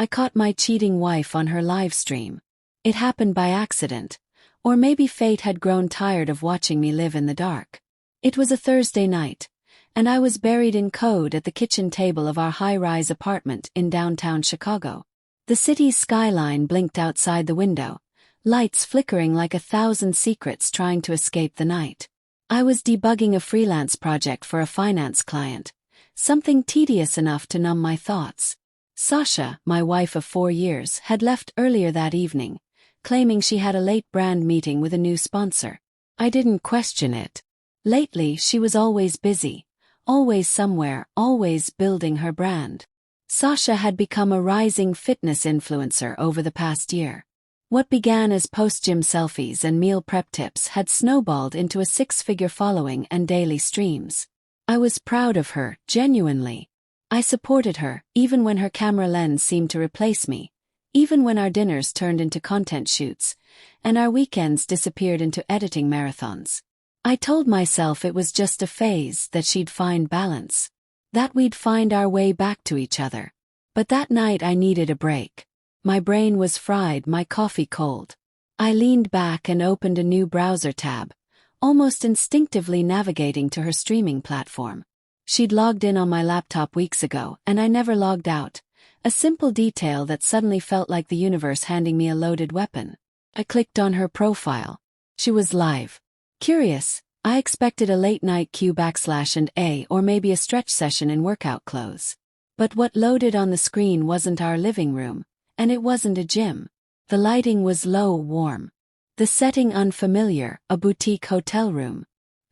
I caught my cheating wife on her live stream. It happened by accident, or maybe fate had grown tired of watching me live in the dark. It was a Thursday night, and I was buried in code at the kitchen table of our high-rise apartment in downtown Chicago. The city's skyline blinked outside the window, lights flickering like 1,000 secrets trying to escape the night. I was debugging a freelance project for a finance client, something tedious enough to numb my thoughts. Sasha, my wife of 4 years, had left earlier that evening, claiming she had a late brand meeting with a new sponsor. I didn't question it. Lately, she was always busy, always somewhere, always building her brand. Sasha had become a rising fitness influencer over the past year. What began as post-gym selfies and meal prep tips had snowballed into a 6-figure following and daily streams. I was proud of her, genuinely. I supported her, even when her camera lens seemed to replace me, even when our dinners turned into content shoots, and our weekends disappeared into editing marathons. I told myself it was just a phase, that she'd find balance, that we'd find our way back to each other. But that night I needed a break. My brain was fried, my coffee cold. I leaned back and opened a new browser tab, almost instinctively navigating to her streaming platform. She'd logged in on my laptop weeks ago, and I never logged out, a simple detail that suddenly felt like the universe handing me a loaded weapon. I clicked on her profile. She was live. Curious, I expected a late-night Q/&A or maybe a stretch session in workout clothes. But what loaded on the screen wasn't our living room, and it wasn't a gym. The lighting was low, warm. The setting unfamiliar, a boutique hotel room.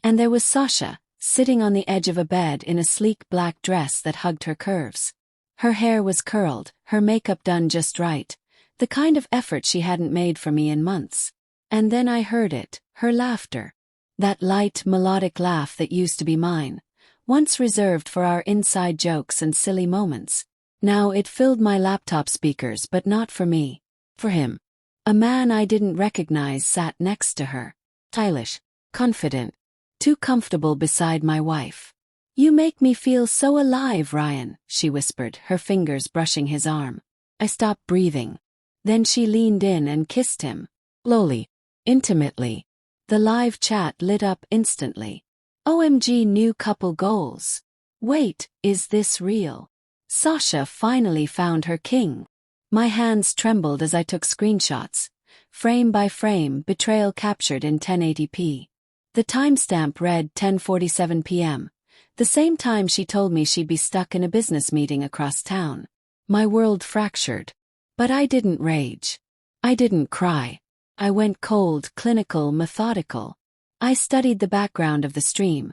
And there was Sasha, sitting on the edge of a bed in a sleek black dress that hugged her curves. Her hair was curled, her makeup done just right, the kind of effort she hadn't made for me in months. And then I heard it, her laughter. That light, melodic laugh that used to be mine, once reserved for our inside jokes and silly moments. Now it filled my laptop speakers, but not for me. For him. A man I didn't recognize sat next to her. Stylish, confident, too comfortable beside my wife. "You make me feel so alive, Ryan," she whispered, her fingers brushing his arm. I stopped breathing. Then she leaned in and kissed him. Slowly, intimately. The live chat lit up instantly. OMG, new couple goals. Wait, is this real? Sasha finally found her king. My hands trembled as I took screenshots. Frame by frame, betrayal captured in 1080p. The timestamp read 10:47 p.m., the same time she told me she'd be stuck in a business meeting across town. My world fractured. But I didn't rage. I didn't cry. I went cold, clinical, methodical. I studied the background of the stream.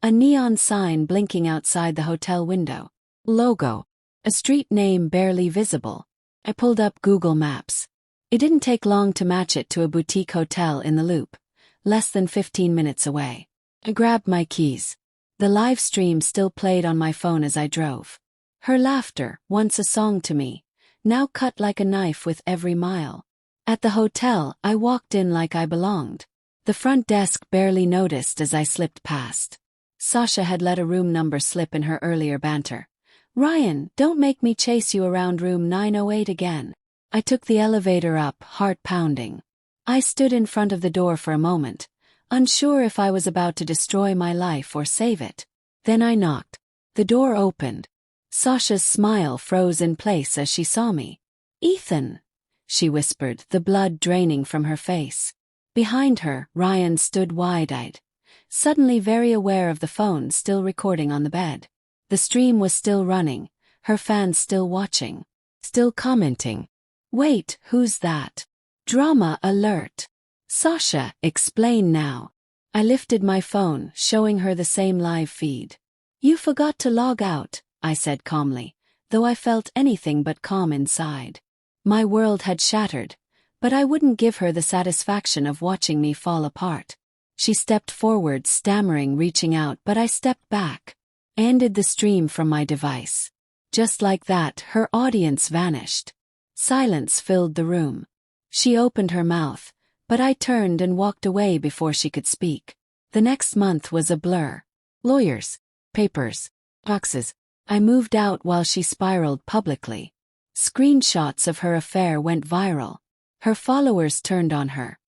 A neon sign blinking outside the hotel window. Logo. A street name barely visible. I pulled up Google Maps. It didn't take long to match it to a boutique hotel in the Loop, less than 15 minutes away. I grabbed my keys. The live stream still played on my phone as I drove. Her laughter, once a song to me, now cut like a knife with every mile. At the hotel, I walked in like I belonged. The front desk barely noticed as I slipped past. Sasha had let a room number slip in her earlier banter. "Ryan, don't make me chase you around room 908 again." I took the elevator up, heart pounding. I stood in front of the door for a moment, unsure if I was about to destroy my life or save it. Then I knocked. The door opened. Sasha's smile froze in place as she saw me. "Ethan," she whispered, the blood draining from her face. Behind her, Ryan stood wide-eyed, suddenly very aware of the phone still recording on the bed. The stream was still running, her fans still watching, still commenting. "Wait, who's that? Drama alert. Sasha, explain now." I lifted my phone, showing her the same live feed. "You forgot to log out," I said calmly, though I felt anything but calm inside. My world had shattered, but I wouldn't give her the satisfaction of watching me fall apart. She stepped forward, stammering, reaching out, but I stepped back. Ended the stream from my device. Just like that, her audience vanished. Silence filled the room. She opened her mouth, but I turned and walked away before she could speak. The next month was a blur. Lawyers, papers, boxes. I moved out while she spiraled publicly. Screenshots of her affair went viral. Her followers turned on her.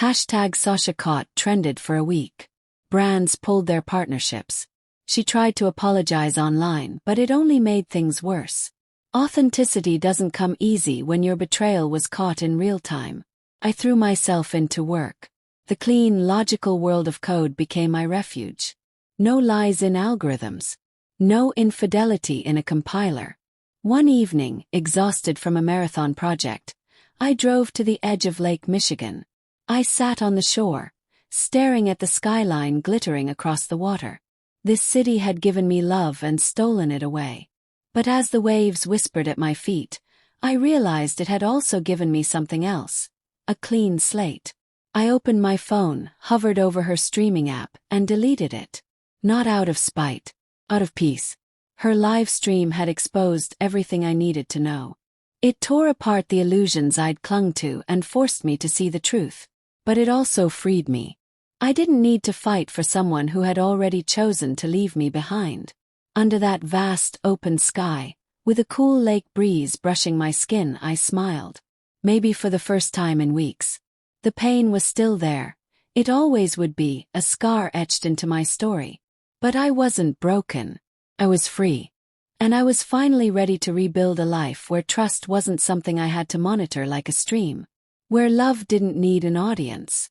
Hashtag Sasha Caught trended for a week. Brands pulled their partnerships. She tried to apologize online, but it only made things worse. Authenticity doesn't come easy when your betrayal was caught in real time. I threw myself into work. The clean, logical world of code became my refuge. No lies in algorithms. No infidelity in a compiler. One evening, exhausted from a marathon project, I drove to the edge of Lake Michigan. I sat on the shore, staring at the skyline glittering across the water. This city had given me love and stolen it away. But as the waves whispered at my feet, I realized it had also given me something else. A clean slate. I opened my phone, hovered over her streaming app, and deleted it. Not out of spite. Out of peace. Her live stream had exposed everything I needed to know. It tore apart the illusions I'd clung to and forced me to see the truth. But it also freed me. I didn't need to fight for someone who had already chosen to leave me behind. Under that vast, open sky, with a cool lake breeze brushing my skin, I smiled. Maybe for the first time in weeks. The pain was still there. It always would be, a scar etched into my story. But I wasn't broken. I was free. And I was finally ready to rebuild a life where trust wasn't something I had to monitor like a stream. Where love didn't need an audience.